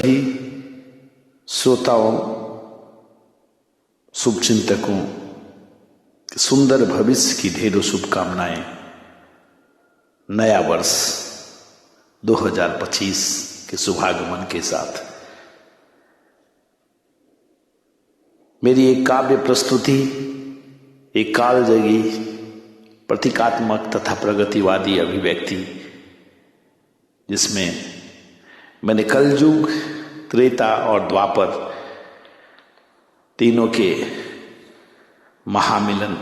सभी श्रोताओं, शुभचिंतकों सुंदर भविष्य की ढेरों शुभकामनाएं। नया वर्ष 2025 के शुभागमन के साथ मेरी एक काव्य प्रस्तुति एक कालजयी प्रतीकात्मक तथा प्रगतिवादी अभिव्यक्ति, जिसमें मैंने कलयुग, त्रेता और द्वापर तीनों के महामिलन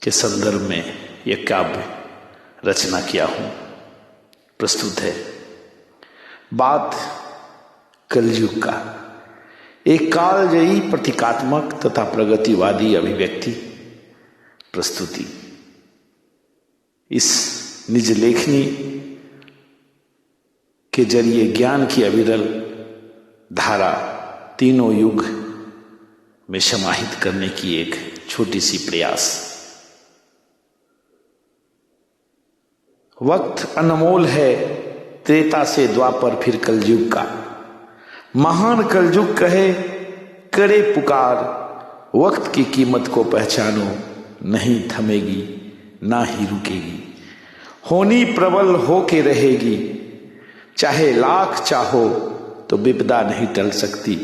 के संदर्भ में यह काव्य रचना किया हूं। प्रस्तुत है बात कलयुग का, एक कालजयी प्रतीकात्मक तथा प्रगतिवादी अभिव्यक्ति प्रस्तुति। इस निज लेखनी के जरिए ज्ञान की अविरल धारा तीनों युग में समाहित करने की एक छोटी सी प्रयास। वक्त अनमोल है, त्रेता से द्वापर फिर कलयुग का। महान कलयुग कहे करे पुकार, वक्त की कीमत को पहचानो, नहीं थमेगी ना ही रुकेगी। होनी प्रबल हो के रहेगी, चाहे लाख चाहो तो विपदा नहीं टल सकती।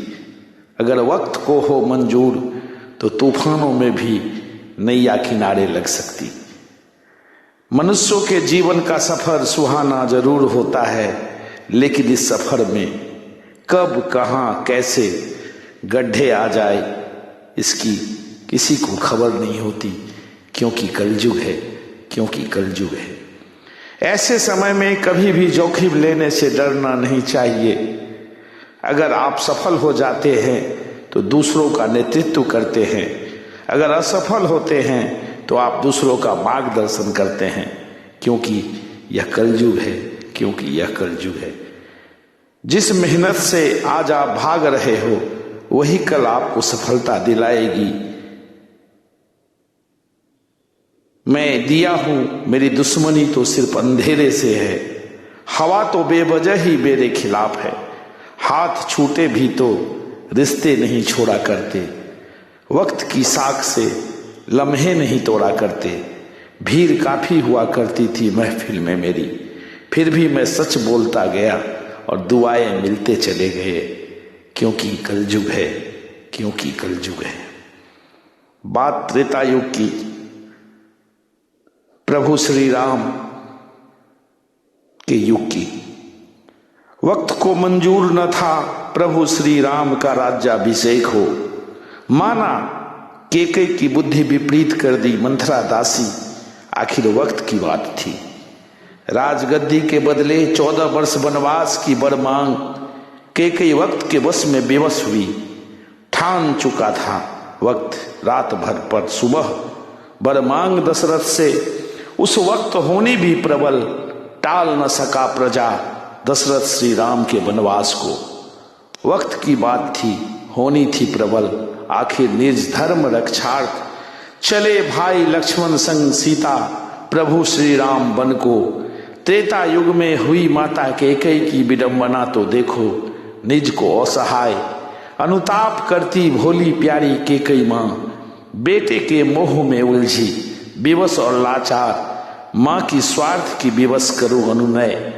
अगर वक्त को हो मंजूर तो तूफानों में भी नैया किनारे लग सकती। मनुष्यों के जीवन का सफर सुहाना जरूर होता है, लेकिन इस सफर में कब कहां कैसे गड्ढे आ जाए इसकी किसी को खबर नहीं होती, क्योंकि कलयुग है, क्योंकि कलयुग है। ऐसे समय में कभी भी जोखिम लेने से डरना नहीं चाहिए। अगर आप सफल हो जाते हैं तो दूसरों का नेतृत्व करते हैं, अगर असफल होते हैं तो आप दूसरों का मार्गदर्शन करते हैं, क्योंकि यह कलयुग है, क्योंकि यह कलयुग है। जिस मेहनत से आज आप भाग रहे हो वही कल आपको सफलता दिलाएगी। मैं दिया हूं, मेरी दुश्मनी तो सिर्फ अंधेरे से है। हवा तो बेवजह ही मेरे खिलाफ है, हाथ छूटे भी तो रिश्ते नहीं छोड़ा करते। वक्त की साख से लम्हे नहीं तोड़ा करते। भीड़ काफी हुआ करती थी महफिल में मेरी, फिर भी मैं सच बोलता गया और दुआएं मिलते चले गए, क्योंकि कलयुग है, क्योंकि कलयुग है। बात त्रेता युग की, प्रभु श्री राम के युग की। वक्त को मंजूर न था प्रभु श्री राम का राज्याभिषेक हो। माना केकई की बुद्धि विपरीत कर दी मंथरा दासी, आखिर वक्त की बात थी। राजगद्दी के बदले 14 वर्ष वनवास की बड़ मांग, केकई वक्त के वश में बेबस हुई। ठान चुका था वक्त रात भर पर सुबह, बड़ मांग दशरथ से उस वक्त होनी भी प्रबल। टाल न सका प्रजा दशरथ श्री राम के वनवास को। वक्त की बात थी, होनी थी प्रबल, आखिर निज धर्म रक्षार्थ चले भाई लक्ष्मण संग सीता प्रभु श्री राम वन को। त्रेता युग में हुई माता केकई की विडंबना तो देखो, निज को असहाय अनुताप करती भोली प्यारी केकई मां। बेटे के मोह में उलझी विवश और लाचार, मां की स्वार्थ की विवश करो अनुनय।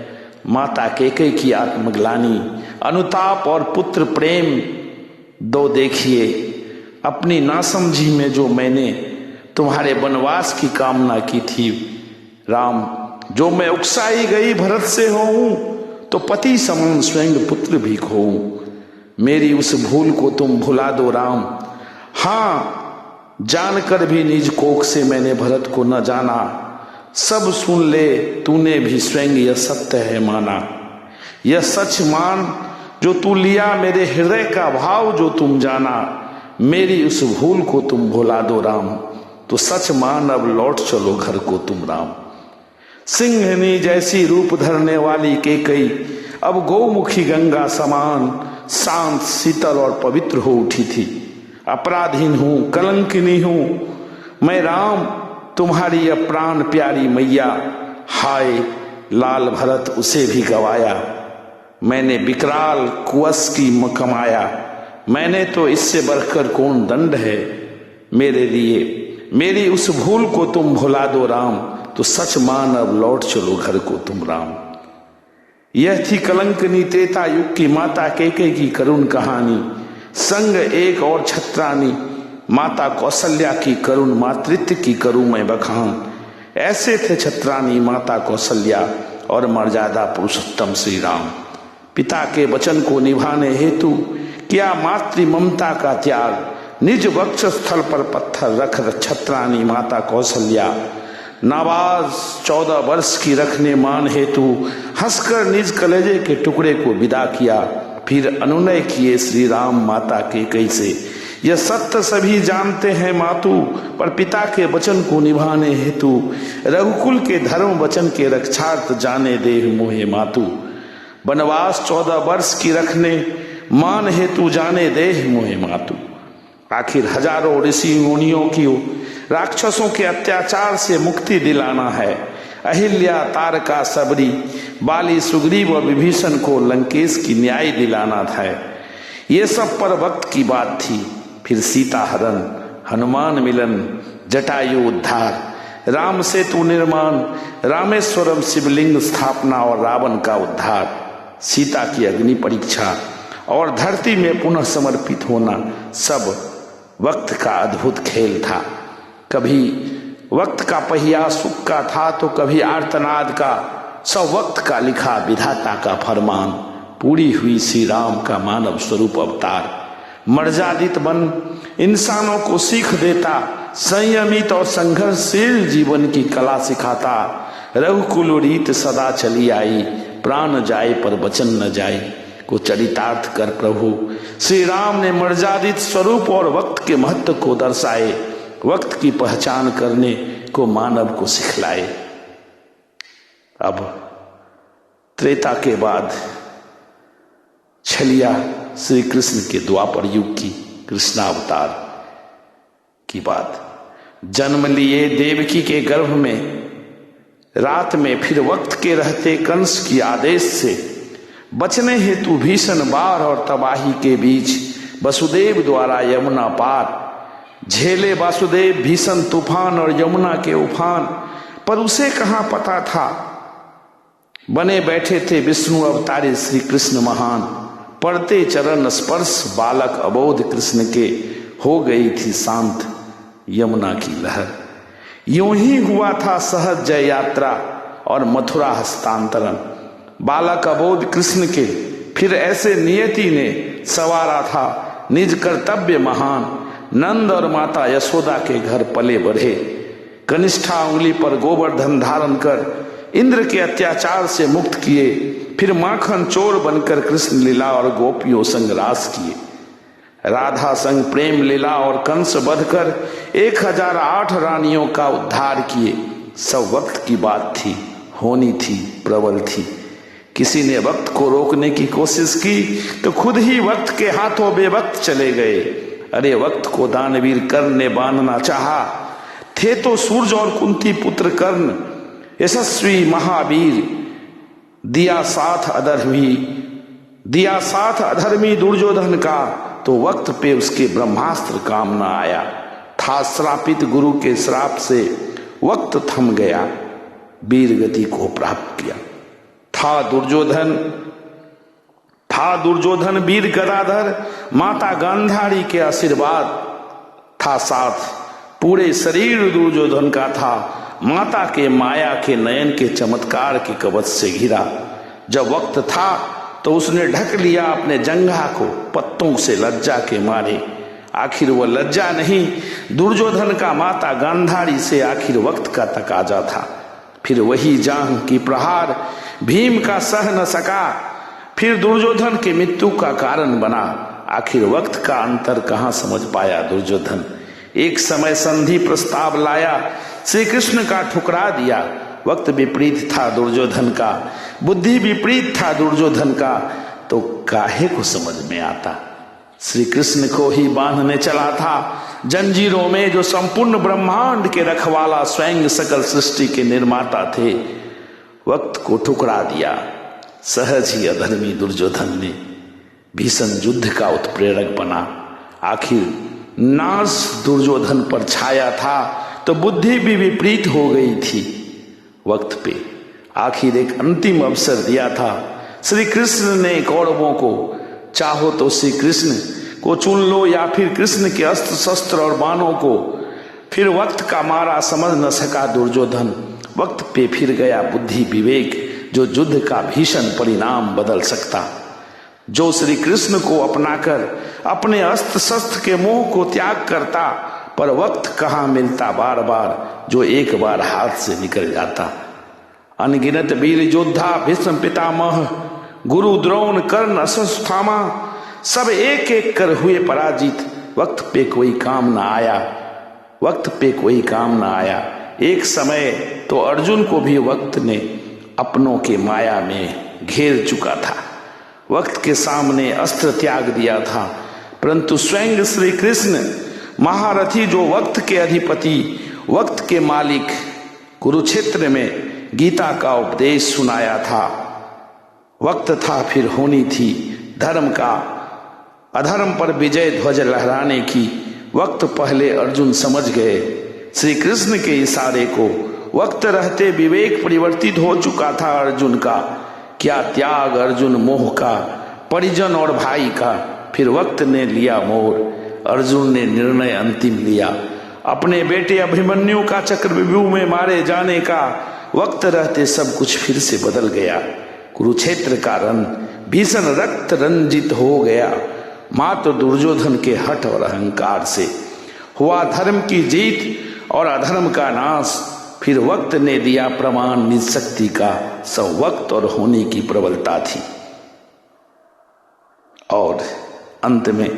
माता केकई की आत्मग्लानि, अनुताप और पुत्र प्रेम दो देखिए। अपनी नासमझी में जो मैंने तुम्हारे वनवास की कामना की थी राम, जो मैं उकसाई गई भरत से होऊं तो पति समान स्वयं पुत्र भी खोऊं। मेरी उस भूल को तुम भुला दो राम। हाँ, जानकर भी निज कोख से मैंने भरत को न जाना। सब सुन ले तूने भी स्वयं यह सत्य है माना। यह सच मान जो तू लिया, मेरे हृदय का भाव जो तुम जाना। मेरी उस भूल को तुम भुला दो राम, तो सच मान अब लौट चलो घर को तुम राम। सिंहनी जैसी रूप धरने वाली केकई अब गौमुखी गंगा समान शांत शीतल और पवित्र हो उठी थी। अपराधीन हूं, कलंकिनी हूं मैं राम, तुम्हारी अप्राण प्यारी मैया। हाय लाल भरत उसे भी गवाया, मैंने विकराल कुवस की कमाया, मैंने तो इससे बढ़कर कौन दंड है मेरे लिए। मेरी उस भूल को तुम भुला दो राम, तो सच मान अब लौट चलो घर को तुम राम। यह थी कलंकनी त्रेता युग की माता कैकेयी की करुण कहानी। संग एक और छत्रानी माता कौशल्या की करुण मातृत्व की करूं मैं बखान। ऐसे थे छत्रानी माता कौशल्या और मर्यादा पुरुषोत्तम श्री राम। पिता के वचन को निभाने हेतु किया मातृ ममता का त्याग, निज वक्ष स्थल पर पत्थर रख छत्रानी माता कौशल्या। नाबाज 14 वर्ष की रखने मान हेतु हंसकर निज कलेजे के टुकड़े को विदा किया। फिर अनुनय किए श्री राम माता कैकेयी से, यह सत्य सभी जानते हैं मातु, पर पिता के वचन को निभाने हेतु रघुकुल के धर्म वचन के रक्षार्थ जाने दे मोहे मातु। वनवास 14 वर्ष की रखने मान हेतु जाने दे मोहे मातु। आखिर हजारों ऋषि मुनियों की राक्षसों के अत्याचार से मुक्ति दिलाना है। अहिल्या, तारका, सबरी, बाली, सुग्रीव और विभीषण को लंकेश की न्याय दिलाना था। ये सब पर वक्त की बात थी। फिर सीता हरण, हनुमान मिलन, जटायु उद्धार, राम सेतु निर्माण, रामेश्वरम शिवलिंग स्थापना और रावण का उद्धार, सीता की अग्नि परीक्षा और धरती में पुनः समर्पित होना, सब वक्त का अद्भुत खेल था। कभी वक्त का पहिया सुख का था तो कभी आर्तनाद का, सब वक्त का लिखा विधाता का फरमान। पूरी हुई श्री राम का मानव स्वरूप अवतार, मर्यादित बन इंसानों को सीख देता, संयमित और संघर्षशील जीवन की कला सिखाता। रघुकुल रीत सदा चली आई, प्राण जाए पर वचन न जाए को चरितार्थ कर प्रभु श्री राम ने मर्यादित स्वरूप और वक्त के महत्व को दर्शाए, वक्त की पहचान करने को मानव को सिखलाए। अब त्रेता के बाद छलिया श्री कृष्ण के द्वापर युग की कृष्णावतार की बात। जन्म लिए देवकी के गर्भ में, रात में फिर वक्त के रहते कंस की आदेश से बचने हेतु भीषण बाढ़ और तबाही के बीच वसुदेव द्वारा यमुना पार। झेले वासुदेव भीषण तूफान और यमुना के उफान, पर उसे कहां पता था बने बैठे थे विष्णु अवतारे श्री कृष्ण महान। पड़ते चरण स्पर्श बालक अबोध कृष्ण के, हो गई थी शांत यमुना की लहर। यूं ही हुआ था सहज जय यात्रा और मथुरा हस्तांतरण। बालक अबोध कृष्ण के फिर ऐसे नियति ने सवारा था निज कर्तव्य महान। नंद और माता यशोदा के घर पले बढ़े, कनिष्ठा उंगली पर गोवर्धन धारण कर इंद्र के अत्याचार से मुक्त किए। फिर माखन चोर बनकर कृष्ण लीला और गोपियों संग रास किए। राधा संग प्रेम लीला और कंस वध कर 1008 रानियों का उद्धार किए। सब वक्त की बात थी, होनी थी, प्रबल थी। किसी ने वक्त को रोकने की कोशिश की तो खुद ही वक्त के हाथों बेवक्त चले गए। अरे वक्त को दानवीर कर्ण ने बांधना चाहा, थे तो सूरज और कुंती पुत्र कर्ण। यशस्वी महावीर दिया साथ अधर्मी दुर्योधन का, तो वक्त पे उसके ब्रह्मास्त्र काम न आया। था श्रापित गुरु के श्राप से वक्त थम गया, वीर गति को प्राप्त किया। था दुर्योधन वीर गदाधर, माता गांधारी के आशीर्वाद था साथ। पूरे शरीर दुर्योधन का था, माता के माया के नयन के चमत्कार के कवच से घिरा। जब वक्त था तो उसने ढक लिया अपने जंघा को पत्तों से लज्जा के मारे। आखिर वह लज्जा नहीं, दुर्योधन का माता गांधारी से आखिर वक्त का तकाजा था। फिर वही जांघ की प्रहार भीम का सह न सका, फिर दुर्योधन की मृत्यु का कारण बना। आखिर वक्त का अंतर कहां समझ पाया दुर्योधन। एक समय संधि प्रस्ताव लाया, श्री कृष्ण का ठुकरा दिया। वक्त विपरीत था दुर्योधन का, बुद्धि विपरीत था दुर्योधन का, तो काहे को समझ में आता। श्री कृष्ण को ही बांधने चला था जंजीरों में, जो संपूर्ण ब्रह्मांड के रखवाला स्वयं सकल सृष्टि के निर्माता थे। वक्त को ठुकरा दिया, सहज ही अधर्मी दुर्योधन ने भीषण युद्ध का उत्प्रेरक बना। आखिर नाश दुर्योधन पर छाया था तो बुद्धि भी विपरीत हो गई थी। वक्त पे आखिर एक अंतिम अवसर दिया था श्री कृष्ण ने कौरवों को। चाहो तो श्री कृष्ण को चुन लो या फिर कृष्ण के अस्त्र शस्त्र और बाणों को। फिर वक्त का मारा समझ न सका दुर्योधन। वक्त पे फिर गया बुद्धि विवेक जो युद्ध का भीषण परिणाम बदल सकता। जो श्री कृष्ण को अपनाकर अपने अस्त्र शस्त्र के मोह को त्याग करता, पर वक्त कहाँ मिलता बार बार जो एक बार हाथ से निकल जाता। अनगिनत वीर योद्धा भीष्म पितामह गुरु द्रोण कर्ण अश्वत्थामा सब एक एक कर हुए पराजित। वक्त पे कोई काम न आया, वक्त पे कोई काम न आया। एक समय तो अर्जुन को भी वक्त ने अपनों के माया में घेर चुका था। वक्त के सामने अस्त्र त्याग दिया था, परंतु स्वयं श्री कृष्ण महारथी जो वक्त के अधिपति, वक्त के मालिक, कुरुक्षेत्र में गीता का उपदेश सुनाया था। वक्त था फिर होनी थी धर्म का अधर्म पर विजय ध्वज लहराने की। वक्त पहले अर्जुन समझ गए श्री कृष्ण के इशारे को। वक्त रहते विवेक परिवर्तित हो चुका था अर्जुन का। क्या त्याग अर्जुन मोह का, परिजन और भाई का। फिर वक्त ने लिया मोड़, अर्जुन ने निर्णय अंतिम लिया अपने बेटे अभिमन्यु का चक्रव्यूह में मारे जाने का। वक्त रहते सब कुछ फिर से बदल गया। कुरुक्षेत्र का रण भीषण रक्त रंजित हो गया। मात्र दुर्योधन के हठ और अहंकार से हुआ धर्म की जीत और अधर्म का नाश। फिर वक्त ने दिया प्रमाण निज शक्ति का। सब वक्त और होने की प्रबलता थी। और अंत में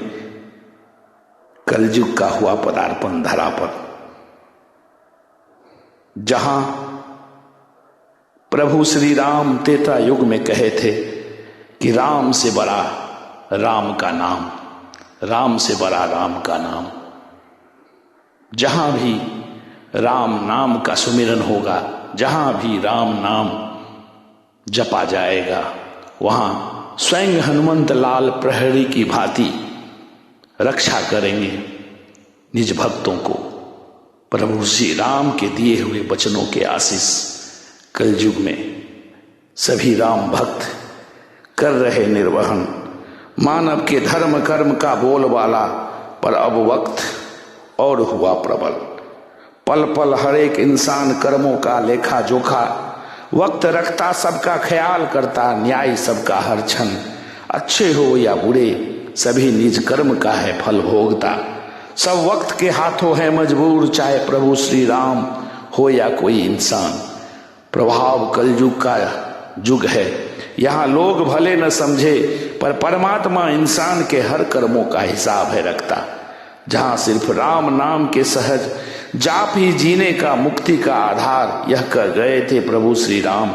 कलयुग का हुआ पदार्पण धरा पर, जहां प्रभु श्री राम त्रेता युग में कहे थे कि राम से बड़ा राम का नाम, राम से बड़ा राम का नाम। जहां भी राम नाम का सुमिरन होगा, जहां भी राम नाम जपा जाएगा, वहां स्वयं हनुमंत लाल प्रहरी की भांति रक्षा करेंगे निज भक्तों को। प्रभु श्री राम के दिए हुए वचनों के आशीष कलयुग में सभी राम भक्त कर रहे निर्वहन। मानव के धर्म कर्म का बोलबाला, पर अब वक्त और हुआ प्रबल। पल पल हर एक इंसान कर्मों का लेखा जोखा। वक्त रखता सबका ख्याल करता, न्याय सबका हर क्षण। अच्छे हो या बुरे सभी निज कर्म का है फल भोगता। सब वक्त के हाथों है मजबूर, चाहे प्रभु श्री राम हो या कोई इंसान। प्रभाव कलयुग का युग है, यहाँ लोग भले न समझे, पर परमात्मा इंसान के हर कर्मों का हिसाब है रखता। जहाँ सिर्फ राम नाम के सहज जाप ही जीने का मुक्ति का आधार, यह कर गए थे प्रभु श्री राम।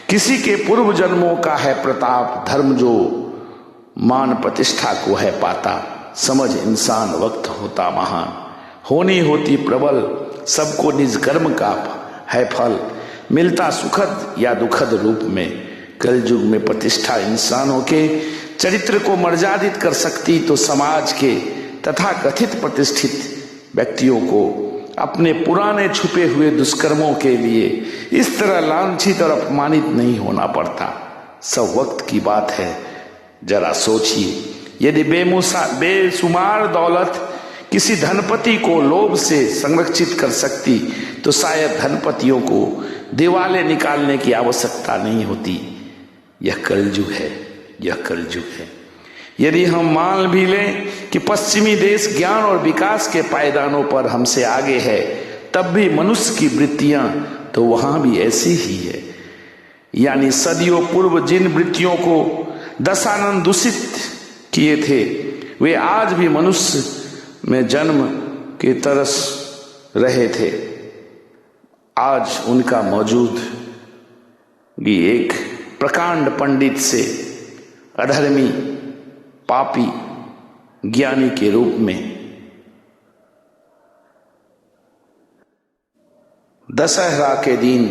किसी के पूर्व जन्मों का है प्रताप, धर्म जो मान प्रतिष्ठा को है पाता। समझ इंसान वक्त होता महान, होनी होती प्रबल। सबको निज कर्म का है फल, मिलता सुखद या दुखद रूप में। कलयुग में प्रतिष्ठा इंसानों के चरित्र को मर्यादित कर सकती, तो समाज के तथा कथित प्रतिष्ठित व्यक्तियों को अपने पुराने छुपे हुए दुष्कर्मों के लिए इस तरह लांछित और अपमानित नहीं होना पड़ता। सब वक्त की बात है, जरा सोचिए। यदि बेशुमार दौलत किसी धनपति को लोभ से संरक्षित कर सकती, तो शायद धनपतियों को दिवाले निकालने की आवश्यकता नहीं होती। यह कलयुग है, यह कलयुग है। यदि हम मान भी लें कि पश्चिमी देश ज्ञान और विकास के पायदानों पर हमसे आगे है, तब भी मनुष्य की वृत्तियां तो वहां भी ऐसी ही है। यानी सदियों पूर्व जिन वृत्तियों को दशानन दूषित किए थे, वे आज भी मनुष्य में जन्म के तरस रहे थे। आज उनका मौजूद भी एक प्रकांड पंडित से अधर्मी पापी ज्ञानी के रूप में दशहरा के दिन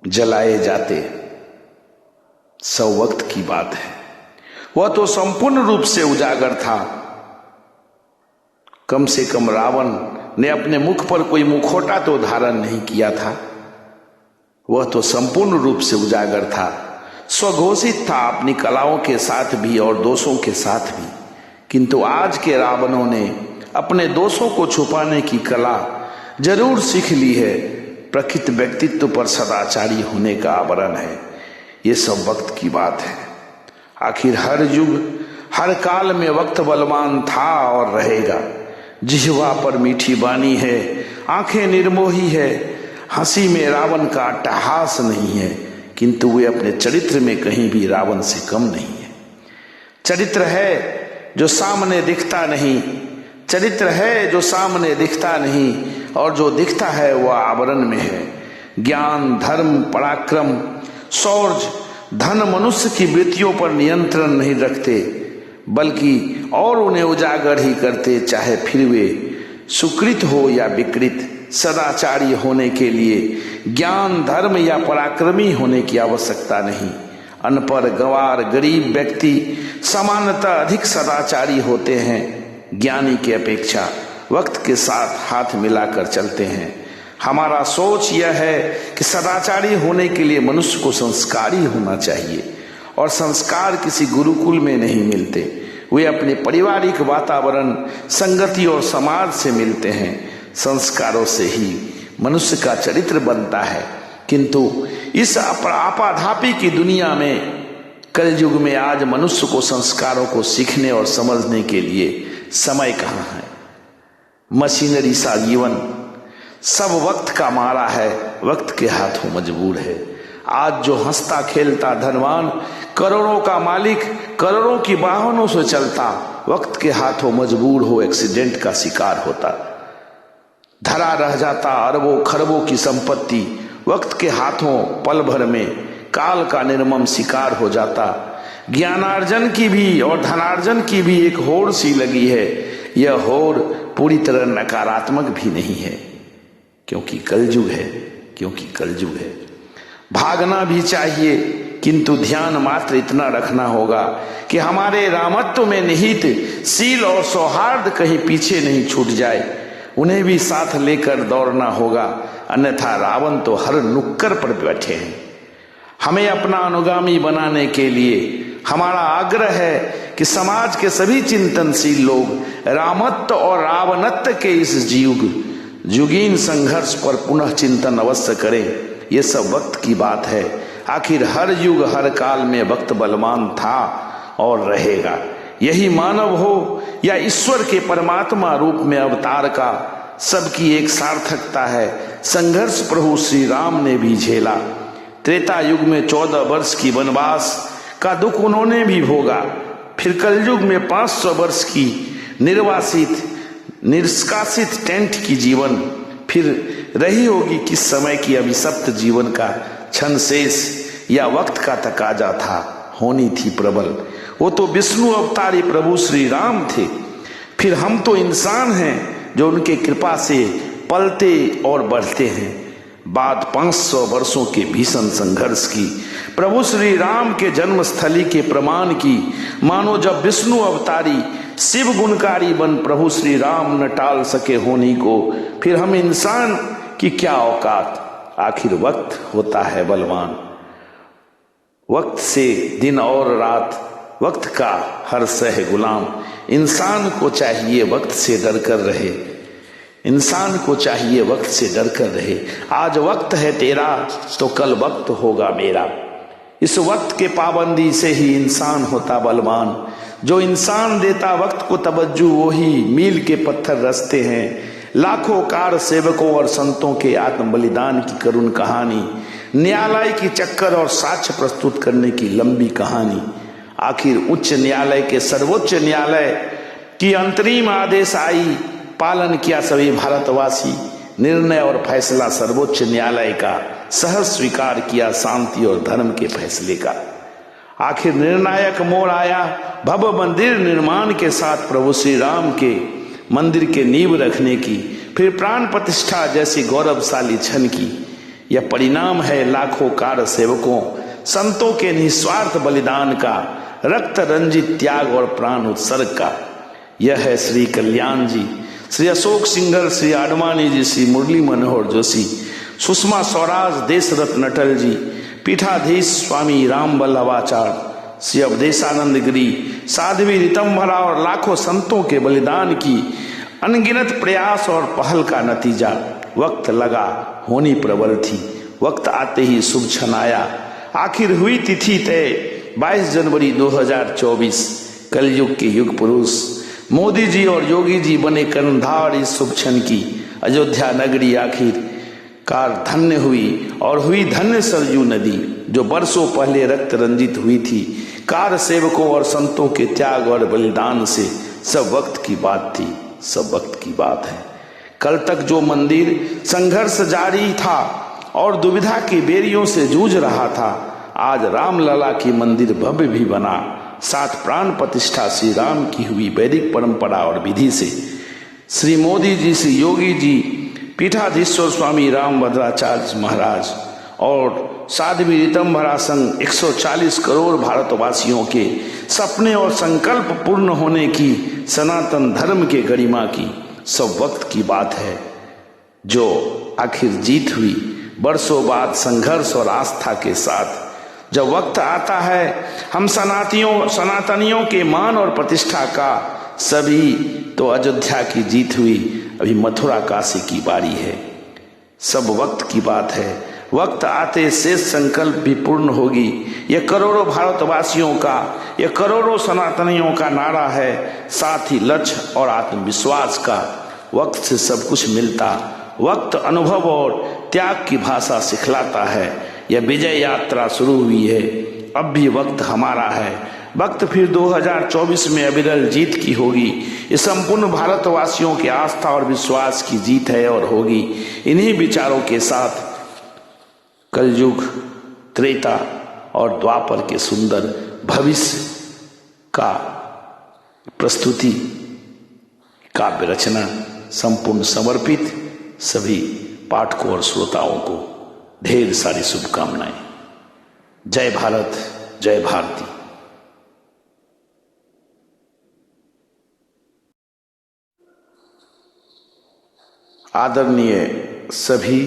जलाए जाते सब वक्त की बात है। वह तो संपूर्ण रूप से उजागर था। कम से कम रावण ने अपने मुख पर कोई मुखौटा तो धारण नहीं किया था। वह तो संपूर्ण रूप से उजागर था, स्वघोषित था अपनी कलाओं के साथ भी और दोषों के साथ भी। किंतु आज के रावणों ने अपने दोषों को छुपाने की कला जरूर सीख ली है। प्रकृत व्यक्तित्व पर सदाचारी होने का आवरण है। ये सब वक्त की बात है। आखिर हर युग हर काल में वक्त बलवान था और रहेगा। जिह्वा पर मीठी बानी है, आंखें निर्मोही है। हंसी में रावण का अट्टहास नहीं है, किंतु वे अपने चरित्र में कहीं भी रावण से कम नहीं है। चरित्र है जो सामने दिखता नहीं, चरित्र है जो सामने दिखता नहीं, और जो दिखता है वह आवरण में है। ज्ञान, धर्म, पराक्रम, शौर्य, धन मनुष्य की वृत्तियों पर नियंत्रण नहीं रखते, बल्कि और उन्हें उजागर ही करते, चाहे फिर वे सुकृत हो या विकृत। सदाचारी होने के लिए ज्ञान, धर्म या पराक्रमी होने की आवश्यकता नहीं। अनपढ़, गंवार, गरीब व्यक्ति सामान्यतः अधिक सदाचारी होते हैं। ज्ञानी के अपेक्षा वक्त के साथ हाथ मिलाकर चलते हैं। हमारा सोच यह है कि सदाचारी होने के लिए मनुष्य को संस्कारी होना चाहिए, और संस्कार किसी गुरुकुल में नहीं मिलते। वे अपने पारिवारिक वातावरण, संगति और समाज से मिलते हैं। संस्कारों से ही मनुष्य का चरित्र बनता है। किंतु इस आपाधापी की दुनिया में, कलयुग में आज मनुष्य को संस्कारों को सीखने और समझने के लिए समय कहाँ है। मशीनरी सा जीवन सब वक्त का मारा है, वक्त के हाथों मजबूर है। आज जो हंसता खेलता धनवान, करोड़ों का मालिक, करोड़ों की वाहनों से चलता, वक्त के हाथों मजबूर हो एक्सीडेंट का शिकार होता। धरा रह जाता अरबों खरबों की संपत्ति, वक्त के हाथों पल भर में काल का निर्मम शिकार हो जाता। ज्ञानार्जन की भी और धनार्जन की भी एक होड़ सी लगी है। यह होड़ पूरी तरह नकारात्मक भी नहीं है, क्योंकि कलयुग है, क्योंकि कलयुग है। भागना भी चाहिए, किंतु ध्यान मात्र इतना रखना होगा कि हमारे रामत्व में निहित शील और सौहार्द कहीं पीछे नहीं छूट जाए। उन्हें भी साथ लेकर दौड़ना होगा, अन्यथा रावण तो हर नुक्कड़ पर बैठे हैं। हमें अपना अनुगामी बनाने के लिए हमारा आग्रह है कि समाज के सभी चिंतनशील लोग रामत्व और रावणत्व के इस युगीन संघर्ष पर पुनः चिंतन अवश्य करें। ये सब वक्त की बात है। आखिर हर युग हर काल में वक्त बलवान था और रहेगा। यही मानव हो या ईश्वर के परमात्मा रूप में अवतार का, सबकी एक सार्थकता है। संघर्ष प्रभु श्री राम ने भी झेला। त्रेता युग में 14 वर्ष की वनवास का दुख उन्होंने भी भोगा। फिर कलयुग में 500 वर्ष की निष्कासित टेंट की जीवन, फिर रही होगी किस समय की अभिशप्त जीवन का क्षण शेष, या वक्त का तकाजा था, होनी थी प्रबल। वो तो विष्णु अवतारी प्रभु श्री राम थे। फिर हम तो इंसान हैं जो उनके कृपा से पलते और बढ़ते हैं। बाद 500 वर्षों के भीषण संघर्ष की, प्रभु श्री राम के जन्मस्थली के प्रमाण की, मानो जब विष्णु अवतारी शिव गुणकारी बन प्रभु श्री राम न टाल सके होनी को, फिर हम इंसान की क्या औकात। आखिर वक्त होता है बलवान। वक्त से दिन और रात, वक्त का हर सह गुलाम। इंसान को चाहिए वक्त से डर कर रहे, इंसान को चाहिए वक्त से डर कर रहे। आज वक्त है तेरा तो कल वक्त होगा मेरा। इस वक्त के पाबंदी से ही इंसान होता बलवान। जो इंसान देता वक्त को तवज्जो, वही मील के पत्थर रचते हैं। लाखों कार सेवकों और संतों के आत्म बलिदान की करुण कहानी, न्यायालय की चक्कर और साक्ष्य प्रस्तुत करने की लंबी कहानी। आखिर उच्च न्यायालय के सर्वोच्च न्यायालय की अंतरिम आदेश आई, पालन किया सभी भारतवासी। निर्णय और फैसला सर्वोच्च न्यायालय का सहज स्वीकार किया, शांति और धर्म के फैसले का। आखिर निर्णायक मोड़ आया भव्य मंदिर निर्माण के साथ प्रभु श्री राम के मंदिर के नींव रखने की, फिर प्राण प्रतिष्ठा जैसी गौरवशाली क्षण की। यह परिणाम है लाखों कार सेवकों, संतों के निस्वार्थ बलिदान का, रक्त रंजित त्याग और प्राण उत्सर्ग का। यह है श्री कल्याण जी, श्री अशोक सिंगर, श्री आडवाणी जी, श्री मुरली मनोहर जोशी, सुषमा स्वराज, देशरत्न अटल जी, पीठाधीश स्वामी राम वल्लभाचार्य, श्री अवधेशानंद गिरी, साध्वी ऋतंभरा और लाखों संतों के बलिदान की अनगिनत प्रयास और पहल का नतीजा। वक्त लगा, होनी प्रबल थी, वक्त आते ही शुभ क्षण आया। आखिर हुई तिथि तय 22 जनवरी 2024। कलयुग के युग पुरुष मोदी जी और योगी जी बने कर्णधार इस शुभ क्षण की। अयोध्या नगरी आखिर कार धन्य हुई, और हुई धन्य सरयू नदी, जो बरसों पहले रक्त रंजित हुई थी। कार सेवकों और संतों के त्याग और बलिदान से सब वक्त की बात थी, सब वक्त की बात है। कल तक जो मंदिर संघर्ष जारी था और दुविधा की बेरियों से जूझ रहा था, आज रामलला की मंदिर भव्य भी बना। साथ प्राण प्रतिष्ठा श्री राम की हुई वैदिक परंपरा और विधि से। श्री मोदी जी, श्री योगी जी, पीठाधीश्वर स्वामी रामभद्राचार्य महाराज और साध्वी ऋतंभरा संग 140 करोड़ भारतवासियों के सपने और संकल्प पूर्ण होने की, सनातन धर्म के गरिमा की सब वक्त की बात है, जो आखिर जीत हुई बरसों बाद संघर्ष और आस्था के साथ। जब वक्त आता है हम सनातनियों के मान और प्रतिष्ठा का, सभी तो अयोध्या की जीत हुई, अभी मथुरा काशी की बारी है। सब वक्त की बात है, वक्त आते शेष संकल्प भी पूर्ण होगी। यह करोड़ों भारतवासियों का, यह करोड़ों सनातनियों का नारा है, साथ ही लक्ष्य और आत्मविश्वास का। वक्त से सब कुछ मिलता, वक्त अनुभव और त्याग की भाषा सिखलाता है। यह विजय यात्रा शुरू हुई है, अब भी वक्त हमारा है। वक्त फिर 2024 में अविरल जीत की होगी। ये संपूर्ण भारतवासियों की आस्था और विश्वास की जीत है और होगी। इन्हीं विचारों के साथ कलयुग, त्रेता और द्वापर के सुंदर भविष्य का प्रस्तुति काव्य रचना संपूर्ण समर्पित सभी पाठकों और श्रोताओं को ढेर सारी शुभकामनाएं। जय भारत, जय भारती। आदरणीय सभी